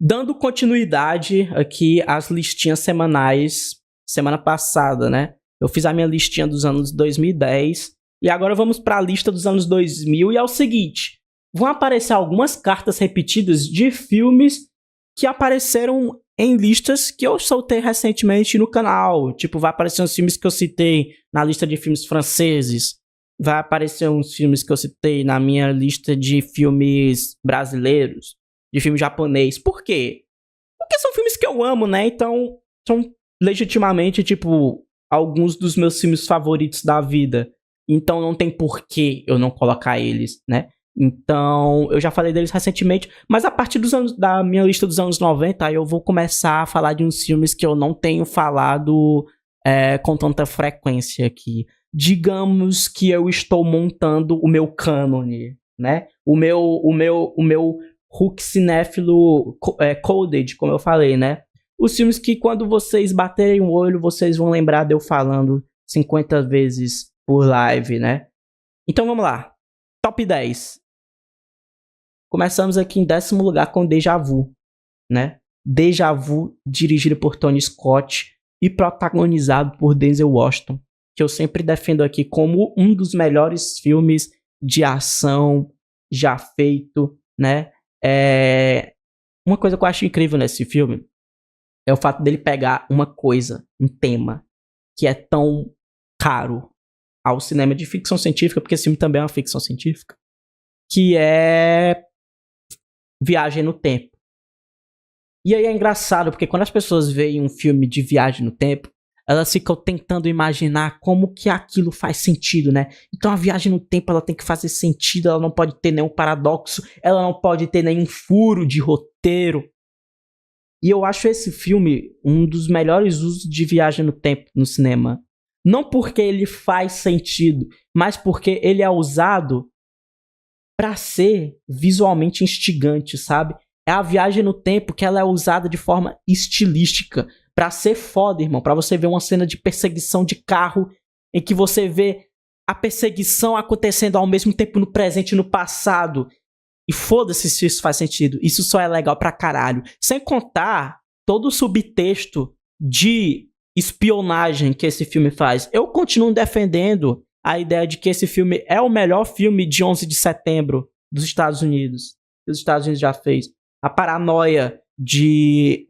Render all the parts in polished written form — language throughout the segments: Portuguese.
Dando continuidade aqui às listinhas semanais, semana passada, né? Eu fiz a minha listinha dos anos 2010 e agora vamos para a lista dos anos 2000 e é o seguinte, vão aparecer algumas cartas repetidas de filmes que apareceram em listas que eu soltei recentemente no canal. Tipo, vai aparecer uns filmes que eu citei na lista de filmes franceses, vai aparecer uns filmes que eu citei na minha lista de filmes brasileiros, de filme japonês. Por quê? Porque são filmes que eu amo, né? Então, são legitimamente, tipo, alguns dos meus filmes favoritos da vida. Então, não tem porquê eu não colocar eles, né? Então, eu já falei deles recentemente, mas a partir da minha lista dos anos 90, aí eu vou começar a falar de uns filmes que eu não tenho falado com tanta frequência aqui. Digamos que eu estou montando o meu cânone, né? O meu Hulk cinéfilo coded, como eu falei, né? Os filmes que quando vocês baterem o olho, vocês vão lembrar de eu falando 50 vezes por live, né? Então vamos lá. Top 10. Começamos aqui em 10º lugar com Deja Vu, né? Deja Vu, dirigido por Tony Scott e protagonizado por Denzel Washington, que eu sempre defendo aqui como um dos melhores filmes de ação já feito, né? Uma coisa que eu acho incrível nesse filme é o fato dele pegar uma coisa, um tema, que é tão caro ao cinema de ficção científica, porque esse filme também é uma ficção científica, que é viagem no tempo. E aí é engraçado, porque quando as pessoas veem um filme de viagem no tempo, elas ficam tentando imaginar como que aquilo faz sentido, né? Então a viagem no tempo, ela tem que fazer sentido, ela não pode ter nenhum paradoxo, ela não pode ter nenhum furo de roteiro. E eu acho esse filme um dos melhores usos de viagem no tempo no cinema. Não porque ele faz sentido, mas porque ele é usado pra ser visualmente instigante, sabe? É a viagem no tempo que ela é usada de forma estilística pra ser foda, irmão. Pra você ver uma cena de perseguição de carro em que você vê a perseguição acontecendo ao mesmo tempo no presente e no passado. E foda-se se isso faz sentido. Isso só é legal pra caralho. Sem contar todo o subtexto de espionagem que esse filme faz. Eu continuo defendendo a ideia de que esse filme é o melhor filme de 11 de setembro dos Estados Unidos. Que os Estados Unidos já fez. A paranoia de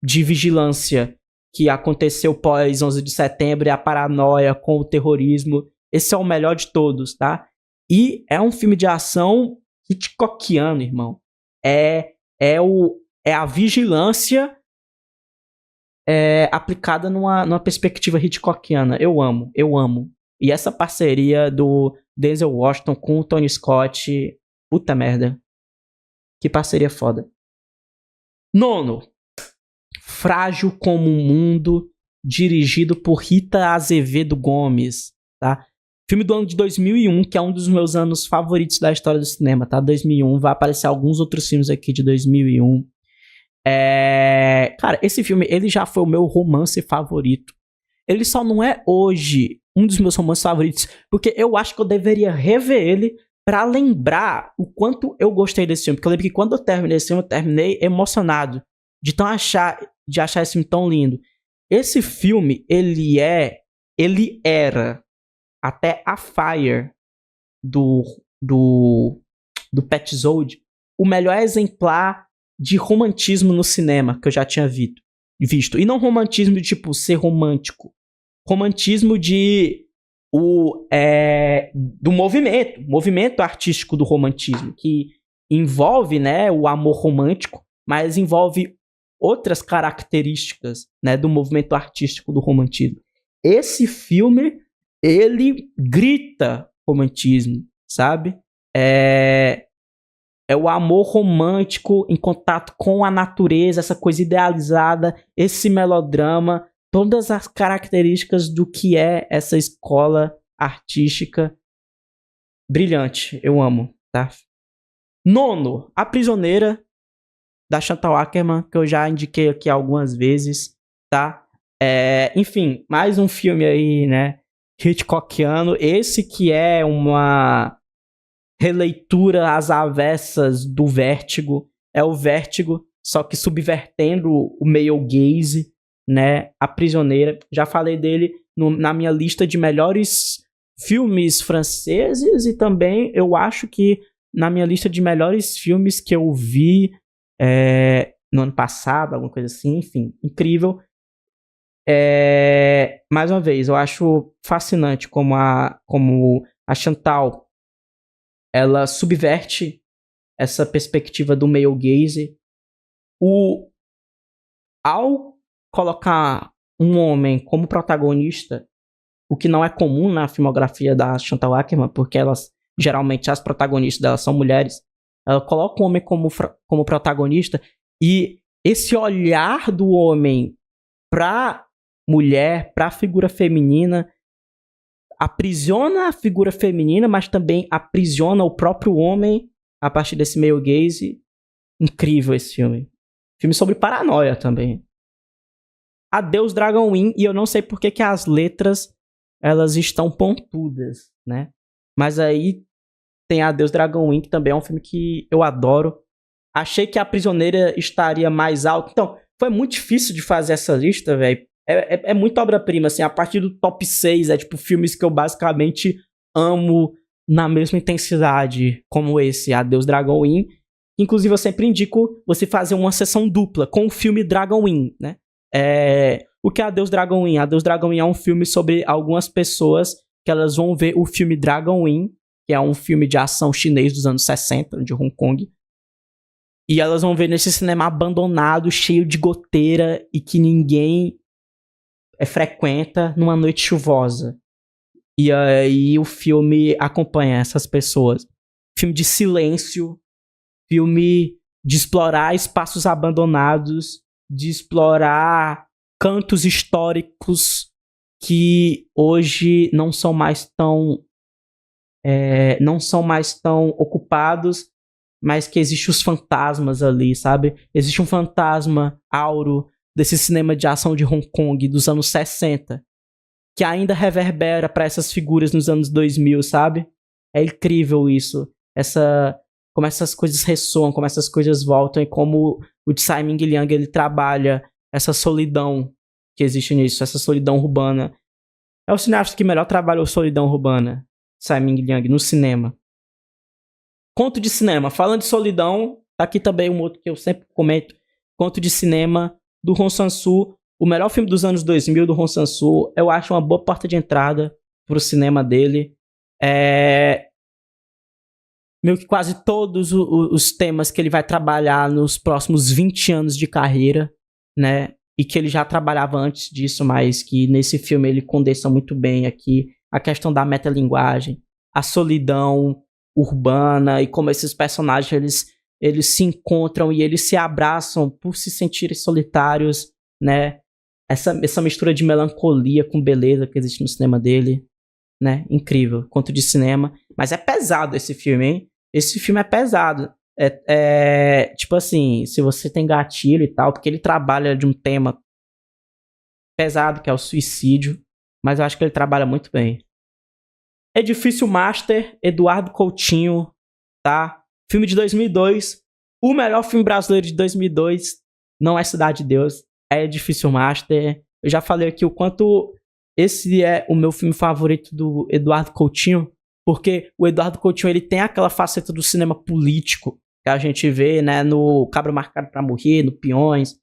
vigilância que aconteceu pós 11 de setembro e a paranoia com o terrorismo. Esse é o melhor de todos, tá? E é um filme de ação hitchcockiano, irmão. É a vigilância aplicada numa perspectiva hitchcockiana. Eu amo. E essa parceria do Denzel Washington com o Tony Scott, puta merda. Que parceria foda. 9. Frágil como o Mundo, dirigido por Rita Azevedo Gomes, tá? Filme do ano de 2001, que é um dos meus anos favoritos da história do cinema, tá? 2001, vai aparecer alguns outros filmes aqui de 2001. Cara, esse filme, ele já foi o meu romance favorito. Ele só não é hoje um dos meus romances favoritos, porque eu acho que eu deveria rever ele pra lembrar o quanto eu gostei desse filme. Porque eu lembro que quando eu terminei esse filme, eu terminei emocionado de achar esse filme tão lindo. Esse filme, ele era até a Fire do Petzold o melhor exemplar de romantismo no cinema que eu já tinha visto. E não romantismo de, tipo, ser romântico. Romantismo do movimento artístico do romantismo, que envolve, né, o amor romântico, mas envolve outras características, né, do movimento artístico do romantismo. Esse filme, ele grita romantismo, sabe? É o amor romântico em contato com a natureza, essa coisa idealizada, esse melodrama, todas as características do que é essa escola artística brilhante. Eu amo, tá? 9. A Prisioneira, da Chantal Akerman, que eu já indiquei aqui algumas vezes, tá? Enfim, mais um filme aí, né? Hitchcockiano. Esse que é uma releitura às avessas do Vértigo. é o Vértigo, só que subvertendo o male gaze, né? A Prisioneira. Já falei dele na minha lista de melhores filmes franceses e também eu acho que na minha lista de melhores filmes que eu vi no ano passado, alguma coisa assim, enfim, incrível. Mais uma vez, eu acho fascinante como a Chantal ela subverte essa perspectiva do male gaze. Ao colocar um homem como protagonista, o que não é comum na filmografia da Chantal Akerman, porque geralmente as protagonistas delas são mulheres, ela coloca o homem como protagonista e esse olhar do homem pra mulher, pra figura feminina, aprisiona a figura feminina, mas também aprisiona o próprio homem a partir desse male gaze. Incrível esse filme. Filme sobre paranoia também. Adeus Dragon Wing, e eu não sei por que as letras elas estão pontudas, né? Mas aí tem Adeus Dragon Wing, que também é um filme que eu adoro. Achei que A Prisioneira estaria mais alto. Então, foi muito difícil de fazer essa lista, velho. É muita obra-prima, assim. A partir do top 6 é tipo filmes que eu basicamente amo na mesma intensidade como esse, Adeus Dragon Wing. Inclusive, eu sempre indico você fazer uma sessão dupla com o filme Dragon Wing, né? O que é Adeus Dragon Wing? Adeus Dragon Wing é um filme sobre algumas pessoas que elas vão ver o filme Dragon Wing, que é um filme de ação chinês dos anos 60, de Hong Kong. E elas vão ver nesse cinema abandonado, cheio de goteira e que ninguém frequenta numa noite chuvosa. E aí o filme acompanha essas pessoas. Filme de silêncio, filme de explorar espaços abandonados, de explorar cantos históricos que hoje não são mais tão ocupados, mas que existem os fantasmas ali, sabe? Existe um fantasma auro desse cinema de ação de Hong Kong dos anos 60 que ainda reverbera para essas figuras nos anos 2000, sabe? É incrível isso. Como essas coisas ressoam, como essas coisas voltam e como o Tsai Ming-liang ele trabalha essa solidão que existe nisso, essa solidão urbana. É o cineasta que melhor trabalhou solidão urbana, Tsai Ming-liang, no cinema. Conto de cinema. Falando de solidão, tá aqui também um outro que eu sempre comento. Conto de cinema do Hong Sang-soo. O melhor filme dos anos 2000 do Hong Sang-soo. Eu acho uma boa porta de entrada pro cinema dele. Meio que quase todos os temas que ele vai trabalhar nos próximos 20 anos de carreira, né? E que ele já trabalhava antes disso, mas que nesse filme ele condensa muito bem aqui a questão da metalinguagem, a solidão urbana e como esses personagens eles se encontram e eles se abraçam por se sentirem solitários, né? Essa mistura de melancolia com beleza que existe no cinema dele, né? Incrível, conto de cinema. Mas é pesado esse filme, hein? Esse filme é pesado. Tipo assim, se você tem gatilho e tal, porque ele trabalha de um tema pesado, que é o suicídio, mas eu acho que ele trabalha muito bem. Edifício Master, Eduardo Coutinho, tá? Filme de 2002. O melhor filme brasileiro de 2002 não é Cidade de Deus, é Edifício Master. Eu já falei aqui o quanto esse é o meu filme favorito do Eduardo Coutinho, porque o Eduardo Coutinho ele tem aquela faceta do cinema político que a gente vê, né, no Cabra Marcado pra Morrer, no Peões.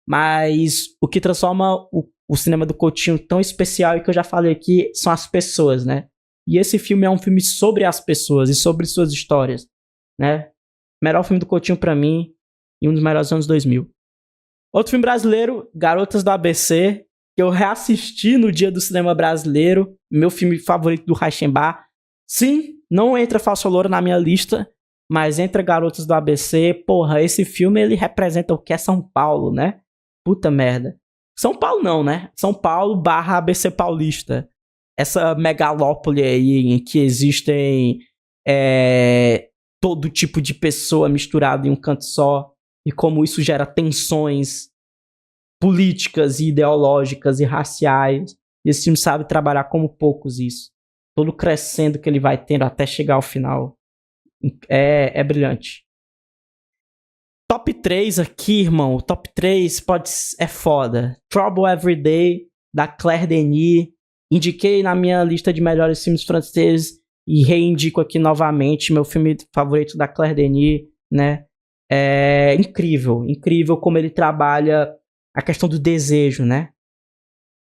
Mas o que transforma o cinema do Coutinho tão especial e que eu já falei aqui são as pessoas, né? E esse filme é um filme sobre as pessoas e sobre suas histórias, né? Melhor filme do Coutinho pra mim e um dos melhores anos 2000. Outro filme brasileiro, Garotas do ABC, que eu reassisti no Dia do Cinema Brasileiro, meu filme favorito do Reichenbach. Sim, não entra Falsa Loura na minha lista, mas entra Garotas do ABC. Porra, esse filme ele representa o que é São Paulo, né? Puta merda. São Paulo não, né? São Paulo / ABC Paulista. Essa megalópole aí em que existem todo tipo de pessoa misturada em um canto só e como isso gera tensões políticas e ideológicas e raciais. E esse filme sabe trabalhar como poucos isso. Todo crescendo que ele vai tendo até chegar ao final. É brilhante. top 3 aqui, irmão. O top 3 é foda. Trouble Every Day, da Claire Denis. Indiquei na minha lista de melhores filmes franceses e reindico aqui novamente meu filme favorito da Claire Denis, né? É incrível, incrível como ele trabalha a questão do desejo, né?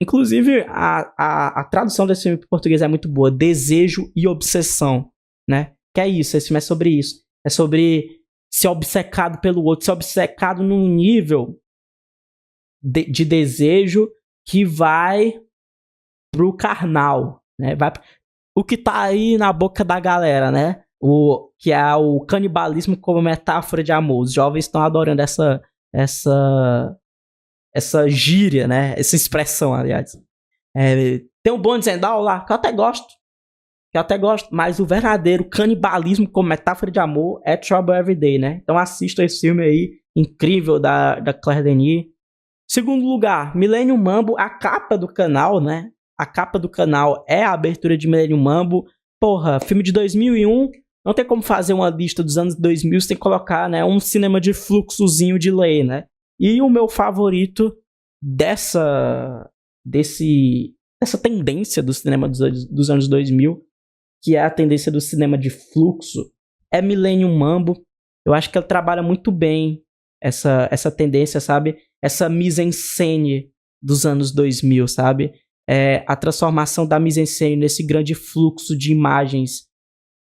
Inclusive, a tradução desse filme para o português é muito boa. Desejo e obsessão, né? Que é isso, esse filme é sobre isso. É sobre ser obcecado pelo outro, ser obcecado num nível de desejo que vai pro carnal, né? O que tá aí na boca da galera, né? Que é o canibalismo como metáfora de amor. Os jovens estão adorando essa gíria, né? Essa expressão, aliás. Tem um Bonnie Zendal lá, que eu até gosto, mas o verdadeiro canibalismo como metáfora de amor é Trouble Every Day, né? Então assista esse filme aí, incrível, da Claire Denis. Segundo lugar, Millennium Mambo, a capa do canal, né? A capa do canal é a abertura de Millennium Mambo. Porra, filme de 2001, não tem como fazer uma lista dos anos 2000 sem colocar, né, um cinema de fluxozinho de lei, né? E o meu favorito dessa tendência do cinema dos anos 2000, que é a tendência do cinema de fluxo, é Millennium Mambo. Eu acho que ele trabalha muito bem essa tendência, sabe? Essa mise-en-scène dos anos 2000, sabe? A transformação da mise-en-scène nesse grande fluxo de imagens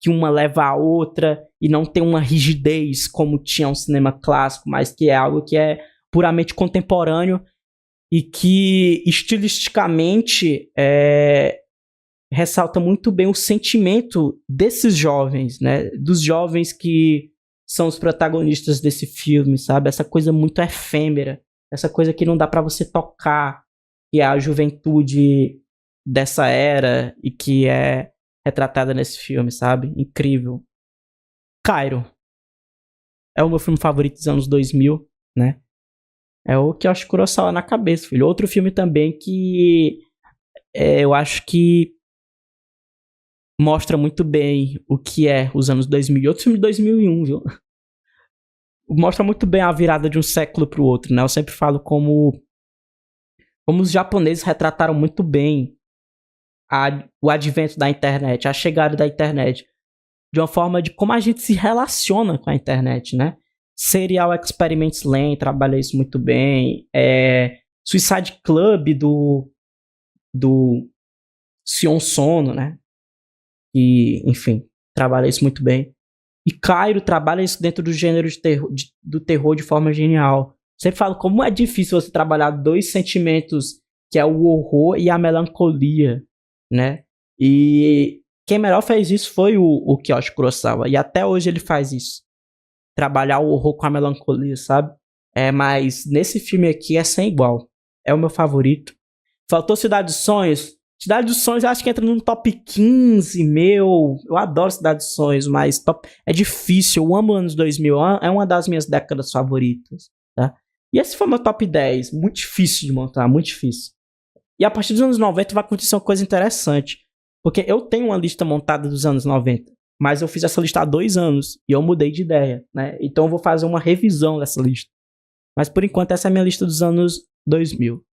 que uma leva a outra e não tem uma rigidez como tinha um cinema clássico, mas que é algo que é puramente contemporâneo e que estilisticamente ressalta muito bem o sentimento desses jovens, né? Dos jovens que são os protagonistas desse filme, sabe? Essa coisa muito efêmera, essa coisa que não dá pra você tocar, que é a juventude dessa era e que é retratada nesse filme, sabe? Incrível. Cairo é o meu filme favorito dos anos 2000, né? É o Kiyoshi Kurosawa na cabeça, filho. Outro filme também que eu acho que mostra muito bem o que é os anos 2000. Outro filme de 2001, viu? Mostra muito bem a virada de um século pro outro, né? Eu sempre falo como os japoneses retrataram muito bem o advento da internet, a chegada da internet, de uma forma de como a gente se relaciona com a internet, né? Serial Experiments Lain trabalha isso muito bem. Suicide Club do Sion Sono, né? E, enfim, trabalha isso muito bem. E Cairo trabalha isso dentro do gênero do terror de forma genial. Sempre falo como é difícil você trabalhar dois sentimentos, que é o horror e a melancolia, né? E quem melhor fez isso foi o Kiyoshi Kurosawa. E até hoje ele faz isso. Trabalhar o horror com a melancolia, sabe? Mas nesse filme aqui é sem igual. É o meu favorito. Faltou Cidade dos Sonhos. Cidade dos Sonhos eu acho que entra no top 15 meu. Eu adoro Cidade dos Sonhos, mas é difícil. Eu amo anos 2000. É uma das minhas décadas favoritas, tá? E esse foi meu top 10. Muito difícil de montar, muito difícil. E a partir dos anos 90 vai acontecer uma coisa interessante. Porque eu tenho uma lista montada dos anos 90. Mas eu fiz essa lista há 2 anos. E eu mudei de ideia, né? Então eu vou fazer uma revisão dessa lista. Mas por enquanto essa é a minha lista dos anos 2000.